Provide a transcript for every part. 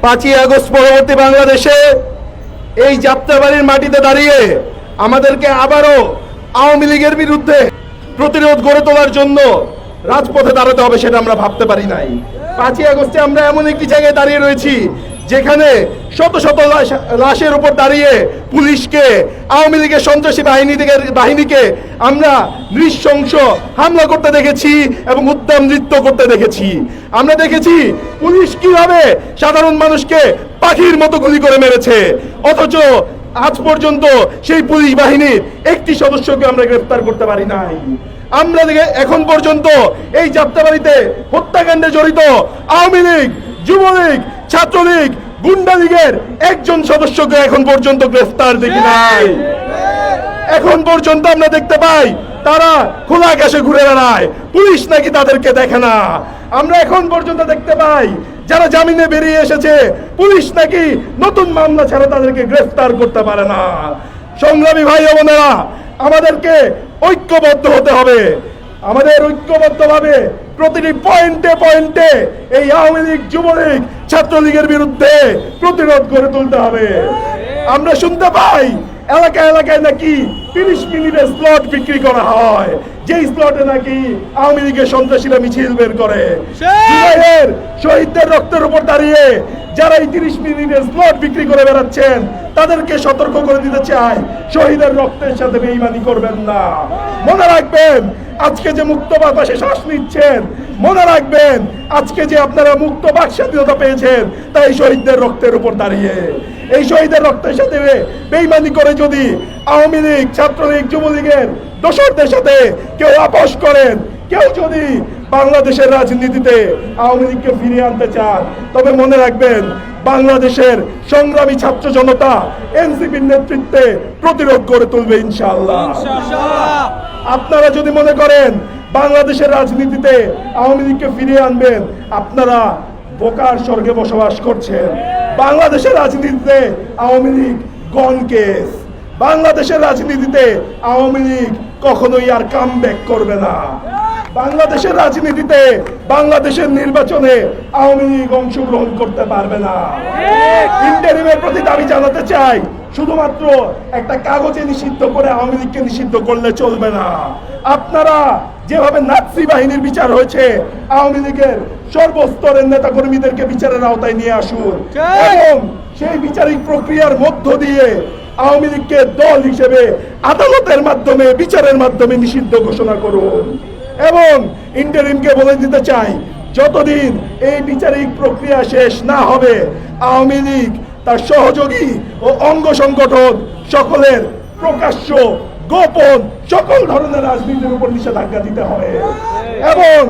5ই August পরবর্তী বাংলাদেশে এই যাত্রাবাড়ির মাটিতে দাঁড়িয়ে আমাদেরকে আবারও আওয়ামী লীগের বিরুদ্ধে প্রতিরোধ গড়ে তোলার জন্য রাজপথে দাঁড়াতে হবে, সেটা আমরা ভাবতে পারি নাই। 5ই আগস্টে আমরা এমন একটি জায়গায় দাঁড়িয়ে রয়েছি যেখানে শত শত লাশের উপর দাঁড়িয়ে পুলিশকে, আওয়ামী লীগের সন্ত্রাসী বাহিনীকে আমরা নৃশংস হামলা করতে দেখেছি এবং উদ্যম নৃত্য করতে দেখেছি। আমরা দেখেছি পুলিশ কিভাবে সাধারণ মানুষকে পাখির মতো গুলি করে মেরেছে, অথচ আজ পর্যন্ত সেই পুলিশ বাহিনীর একটি সদস্যকে আমরা গ্রেফতার করতে পারি নাই। আমরা এখন পর্যন্ত এই যাত্রাবাড়িতে হত্যাকাণ্ডে জড়িত আওয়ামী লীগ, যুবলীগ, ছাত্রলীগ, গুন্ডা লীগের একজন সদস্যকে এখন পর্যন্ত গ্রেফতার দেখি নাই। এখন পর্যন্ত আমরা দেখতে পাই তারা খোলা আকাশে ঘুরে বেড়ায়, পুলিশ নাকি তাদেরকে দেখে না। আমরা এখন পর্যন্ত দেখতে পাই যারা জামিনে বেরিয়ে এসেছে, পুলিশ নাকি নতুন মামলা ছাড়া তাদেরকে গ্রেফতার করতে পারে না। সংগ্রামী ভাই ও বোনেরা, আমাদেরকে ঐক্যবদ্ধ হতে হবে। আমাদের ঐক্যবদ্ধভাবে প্রতিটি পয়েন্টে পয়েন্টে এই আওয়ামী লীগ, যুবলীগ, ছাত্রলীগের বিরুদ্ধে প্রতিরোধ গড়ে তুলতে হবে। আমরা শুনতে পাই এলাকায় এলাকায় নাকি 30 মিনিটের স্লট বিক্রি করা হয়, যেই স্লটে নাকি আওয়ামী লীগের সন্ত্রাসীরা মিছিল বের করে। জুলাইয়ের শহীদদের রক্তের উপর দাঁড়িয়ে যারা এই 30 মিনিটের স্লট বিক্রি করে বেড়াচ্ছেন তাদেরকে সতর্ক করে দিতে চাই, শহীদের রক্তের সাথে বেঈমানি করবেন না। মনে রাখবেন আজকে যে মুক্ত বাতাসে শ্বাস নিচ্ছেন, মনে রাখবেন আজকে যে আপনারা মুক্ত বাক স্বাধীনতা পেয়েছেন তাই শহীদদের রক্তের উপর দাঁড়িয়ে। এই শহীদের রক্তের সাথে বেঈমানি করে যদি আওয়ামী লীগ, ছাত্রলীগ, যুবলীগের দোসরদের সাথে কেউ আপোষ করেন, কেউ যদি বাংলাদেশের রাজনীতিতে আওয়ামী লীগকে ফিরিয়ে আনতে চান, তবে মনে রাখবেন বাংলাদেশের সংগ্রামী ছাত্র জনতা এনসিপির নেতৃত্বে প্রতিরোধ গড়ে তুলবে ইনশাআল্লাহ। আপনারা যদি মনে করেন বাংলাদেশের রাজনীতিতে আওয়ামী লীগকে ফিরিয়ে আনবেন, আপনারা বোকার স্বর্গে বসবাস করছেন। বাংলাদেশের রাজনীতিতে আওয়ামী লীগ গন কেস। বাংলাদেশের রাজনীতিতে আওয়ামী লীগ কখনোই আর কামব্যাক করবে না। বাংলাদেশের রাজনীতিতে, বাংলাদেশের নির্বাচনে আওয়ামী লীগ অংশগ্রহণ করতে পারবে না। ইন্টারিমের প্রতি দাবি জানাতে চাই, শুধুমাত্র একটা কাগজে নিষিদ্ধ করে আওয়ামী লীগকে নিষিদ্ধ করলে চলবে না। আপনারা যেভাবে নাৎসি বাহিনীর বিচার হয়েছে, আওয়ামী লীগের সর্বস্তরের নেতাকর্মীদেরকে বিচারের আওতায় নিয়ে আসুন এবং সেই বিচারিক প্রক্রিয়ার মধ্য দিয়ে আওয়ামী লীগকে দল হিসেবে আদালতের মাধ্যমে, বিচারের মাধ্যমে নিষিদ্ধ ঘোষণা করুন। এবং ইন্টারিমকে বলে দিতে চাই, যতদিন এই বিচারিক প্রক্রিয়া শেষ না হবে আওয়ামী লীগ, তার সহযোগী ও অঙ্গ সংগঠন সকলের প্রকাশ্য, গোপন সকল ধরনের রাজনীতির উপর নিষেধাজ্ঞা দিতে হবে। এবং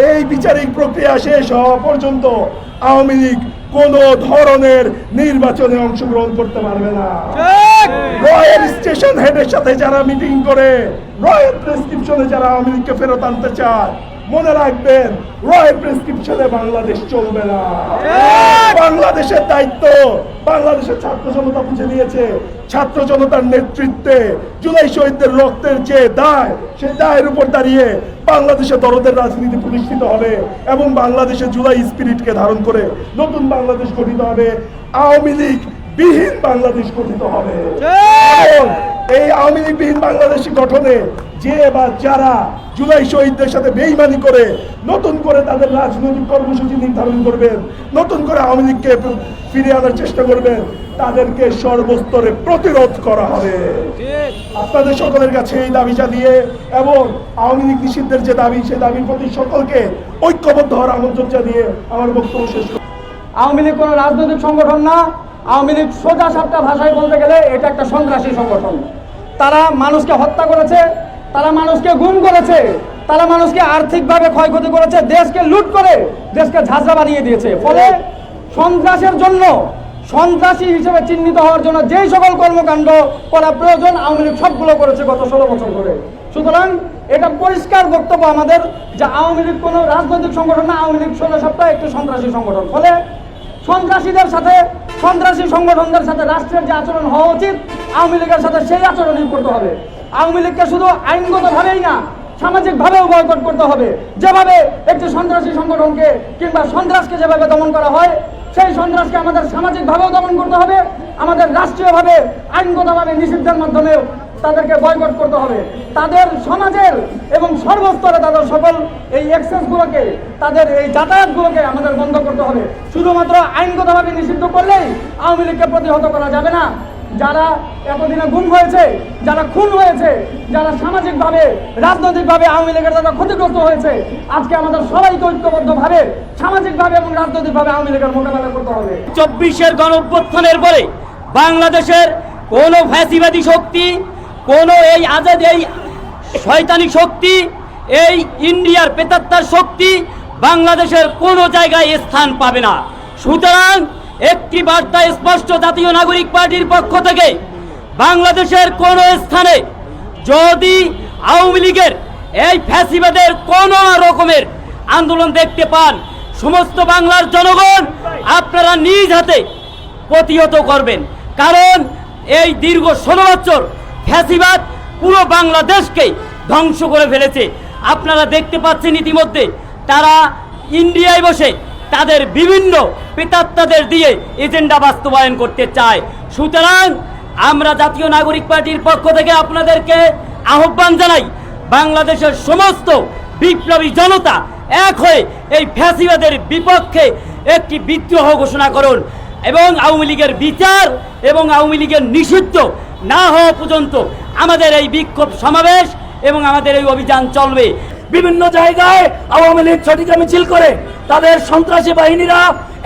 এই বিচারিক প্রক্রিয়া শেষ হওয়া পর্যন্ত আওয়ামী লীগ কোন ধরনের নির্বাচনে অংশগ্রহণ করতে পারবে না। রয়্যাল স্টেশন হেডের সাথে যারা মিটিং করে, রয়্যাল প্রেসক্রিপশনে যারা আওয়ামী লীগকে ফেরত আনতে চায়, মনে রাখবেন রয়্যাল প্রেসক্রিপশনে বাংলাদেশ চলবে না। বাংলাদেশের দায়িত্ব বাংলাদেশের ছাত্র জনতা বুঝে নিয়েছে। ছাত্র জনতার নেতৃত্বে জুলাই শহীদদের রক্তের যে দায়, সেই দায়ের উপর দাঁড়িয়ে বাংলাদেশে দরদের রাজনীতি প্রতিষ্ঠিত হবে এবং বাংলাদেশে জুলাই স্পিরিটকে ধারণ করে নতুন বাংলাদেশ গঠিত হবে, আওয়ামী লীগ বিহীন বাংলাদেশ গঠিত হবে। এই আওয়ামী লীগ বিহীন বাংলাদেশ গঠনে যে বা যারা জুলাই শহীদদের সাথে বেঈমানি করে নতুন করে তাদের রাজনৈতিক কর্মসূচি নির্ধারণ করবেন, নতুন করে আওয়ামী লীগকে ফিরিয়ে আনার চেষ্টা করবেন, তাদেরকে সর্বস্তরে প্রতিরোধ করা হবে। আপনাদের সকলের কাছে এই দাবি জানিয়ে এবং আওয়ামী লীগ নিষিদ্ধের যে দাবি, সেই দাবির প্রতি সকলকে ঐক্যবদ্ধ হওয়ার আমন্ত্রণ জানিয়ে আমার বক্তব্য শেষ করি। আওয়ামী লীগ কোনো রাজনৈতিক সংগঠন না। আওয়ামী লীগ সোজা সাপটা ভাষায় বলতে গেলে এটা একটা সন্ত্রাসী সংগঠন। তারা মানুষকে হত্যা করেছে, তারা মানুষকে গুম করেছে, তারা মানুষকে আর্থিকভাবে ক্ষয়ক্ষতি করেছে, দেশকে লুট করে দেশকে ঝাঁঝরা বানিয়ে দিয়েছে। ফলে সন্ত্রাসের জন্য, সন্ত্রাসী হিসেবে চিহ্নিত হওয়ার জন্য যেই সকল কর্মকাণ্ড করা প্রয়োজন আওয়ামী লীগ সবগুলো করেছে গত 16 বছর ধরে। সুতরাং এটা পরিষ্কার বক্তব্য আমাদের যে আওয়ামী লীগ কোনো রাজনৈতিক সংগঠন না, আওয়ামী লীগ সোজা সাপটা একটি সন্ত্রাসী সংগঠন। ফলে সন্ত্রাসীদের সাথে, সন্ত্রাসী সংগঠনদের সাথে রাষ্ট্রের যে আচরণ হওয়া উচিত আওয়ামী লীগের সাথে সেই আচরণই করতে হবে। আওয়ামী লীগকে শুধু আইনগতভাবেই না, সামাজিকভাবেও বয়কট করতে হবে। যেভাবে একটি সন্ত্রাসী সংগঠনকে কিংবা সন্ত্রাসকে যেভাবে দমন করা হয়, সেই সন্ত্রাসকে আমাদের সামাজিকভাবেও দমন করতে হবে, আমাদের রাষ্ট্রীয়ভাবে আইনগতভাবে নিষিদ্ধের মাধ্যমেও তাদেরকে বয়কট করতে হবে। তাদের সমাজের এবং সর্বস্তরে তাদের সকল এই এক্সেসগুলোকে, তাদের এই যাতায়াতগুলোকে আমাদের বন্ধ করতে হবে। শুধুমাত্র আইনগতভাবে নিষিদ্ধ করলেই আওয়ামী লীগকে প্রতিহত করা যাবে না। যারা এতদিনে গুম হয়েছে, যারা খুন হয়েছে, যারা সামাজিকভাবে রাজনৈতিকভাবে আওয়ামী লীগের দ্বারা ক্ষতিগ্রস্ত হয়েছে, আজকে আমাদের সবাইকে ঐক্যবদ্ধভাবে সামাজিকভাবে এবং রাজনৈতিকভাবে আওয়ামী লীগের মোকাবেলা করতে হবে। 24-এর গণঅভ্যুত্থানের পরে বাংলাদেশের কোনো ফ্যাসিবাদী শক্তি, কোনো এই আজাদ এই শয়তানি শক্তি, এই ইন্ডিয়ার প্রেতাত্মার শক্তি বাংলাদেশের কোনো জায়গায় স্থান পাবে না। সুতরাং একটি বার্তা স্পষ্ট জাতীয় নাগরিক পার্টির পক্ষ থেকে, বাংলাদেশের কোনো স্থানে যদি আওয়ামী লীগের এই ফ্যাসিবাদের কোনো রকমের আন্দোলন দেখতে পান, সমস্ত বাংলার জনগণ আপনারা নিজ হাতে প্রতিহত করবেন। কারণ এই দীর্ঘ 16 বছর ফ্যাসিবাদ পুরো বাংলাদেশকে ধ্বংস করে ফেলেছে। আপনারা দেখতে পাচ্ছেন ইতিমধ্যে তারা ইন্ডিয়ায় বসে তাদের বিভিন্ন প্রেতাত্মাদের দিয়ে এজেন্ডা বাস্তবায়ন করতে চায়। সুতরাং আমরা জাতীয় নাগরিক পার্টির পক্ষ থেকে আপনাদেরকে আহ্বান জানাই, বাংলাদেশের সমস্ত বিপ্লবী জনতা এক হয়ে এই ফ্যাসিবাদের বিপক্ষে একটি বিদ্রোহ ঘোষণা করুন এবং আওয়ামী লীগের বিচার এবং আওয়ামী লীগের নিষিদ্ধ না হওয়া পর্যন্ত আমাদের এই বিক্ষোভ সমাবেশ এবং আমাদের এই অভিযান চলবে। বিভিন্ন জায়গায় আওয়ামী লীগ ঝটিকা মিছিল করে তাদের সন্ত্রাসী বাহিনীরা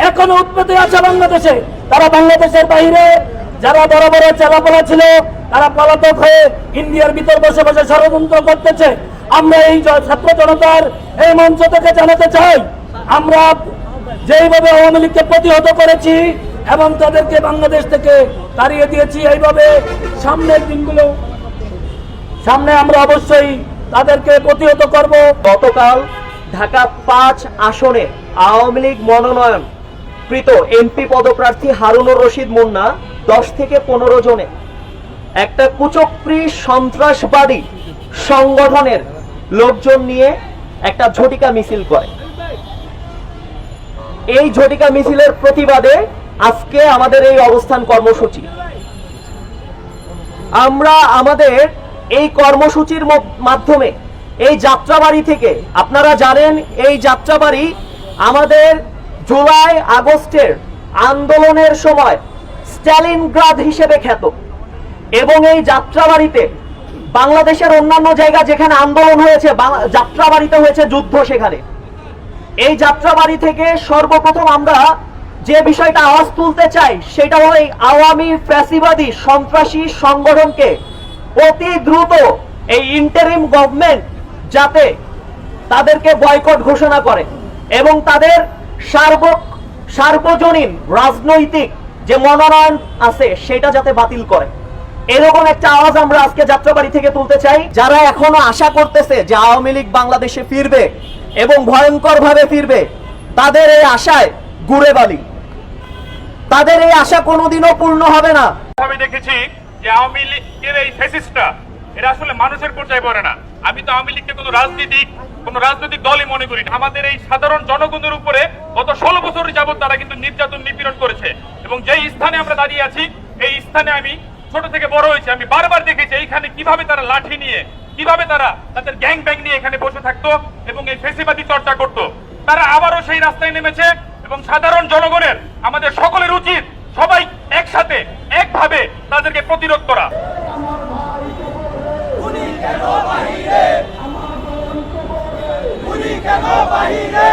এখনো উৎপেতে আছে বাংলাদেশে। তারা বাংলাদেশের বাইরে যারা বড় বড় চেলাপোলা ছিল তারা পলাতক হয়ে ইন্ডিয়ার ভিতর বসে বসে ষড়যন্ত্র করতেছে। আমরা এই ছাত্র জনতার এই মঞ্চ থেকে জানাতে চাই, আমরা যেইভাবে আওয়ামী লীগকে প্রতিহত করেছি এবং তাদেরকে বাংলাদেশ থেকে তাড়িয়ে দিয়েছি, এইভাবে সামনের দিনগুলো সামনে আমরা অবশ্যই তাদেরকে প্রতিহত করব। গতকাল ঢাকা 5 আসনে আওয়ামী লীগ মনোনয়ন কৃত এমপি পদপ্রার্থী হারুনুর রশিদ মুন্না 10 থেকে 15 জনে একটা কুচক্রী সন্ত্রাসবাদী সংগঠনের লোকজন নিয়ে একটা ঝটিকা মিছিল করে। এই ঝটিকা মিছিলের প্রতিবাদে আজকে আমাদের এই অবস্থান কর্মসূচি। আমরা আমাদের এই কর্মসূচির মাধ্যমে এই যাত্রাবাড়ি থেকে, আপনারা জানেন এই যাত্রাবাড়ি আমাদের জুলাই আগস্টের আন্দোলনের সময় স্ট্যালিনগ্রাদ হিসেবে খ্যাত, এবং এই যাত্রাবাড়িতে বাংলাদেশের অন্যান্য জায়গা যেখানে আন্দোলন হয়েছে, যাত্রাবাড়িতে হয়েছে যুদ্ধ। সেখানে এই যাত্রাবাড়ি থেকে সর্বপ্রথম আমরা যে বিষয়টা আওয়াজ তুলতে চাই সেটা হলো এই আওয়ামী ফ্যাসিবাদী সন্ত্রাসী সংগঠনকে অতি দ্রুত এই ইন্টারিম গভর্নমেন্ট যাতে তাদেরকে বয়কট ঘোষণা করে এবং তাদের সার্বজনীন রাজনৈতিক যে মনোনয়ন আছে সেটা যাতে বাতিল করে, এরকম একটা আওয়াজ আমরা আজকে যাত্রাবাড়ি থেকে তুলতে চাই। যারা এখনো আশা করতেছে যে আওয়ামী লীগ বাংলাদেশে ফিরবে এবং ভয়ঙ্কর ভাবে ফিরবে, তাদের এই আশায় গুড়ে বালি। তাদের এই আশা কোনোদিনও পূর্ণ হবে না। আমি দেখেছি যে আওয়ামী লীগের এই ফ্যাসিস্টরা এরা আসলে মানুষের পর্যায়ে পড়ে না। আমি তো আওয়ামী লীগকে কোনো রাজনৈতিক দলই মনে করি না। আমাদের এই সাধারণ জনগণের উপরে গত 16 বছর যাবত তারা কিন্তু নির্যাতন নিপীড়ন করেছে, এবং যেই স্থানে আমরা দাঁড়িয়ে আছি এই স্থানে আমি ছোট থেকে বড় হয়েছি, আমি বারবার দেখেছি এইখানে কিভাবে তারা লাঠি নিয়ে, কিভাবে তারা তাদের গ্যাং ব্যাং নিয়ে এখানে বসে থাকতো এবং এই ফ্যাসিবাদী চর্চা করতো। তারা আবারও সেই রাস্তায় নেমেছে এবং সাধারণ জনগণের, আমাদের সকলের উচিত সবাই একসাথে একভাবে তাদেরকে প্রতিরোধ করা। কেন বাহিরে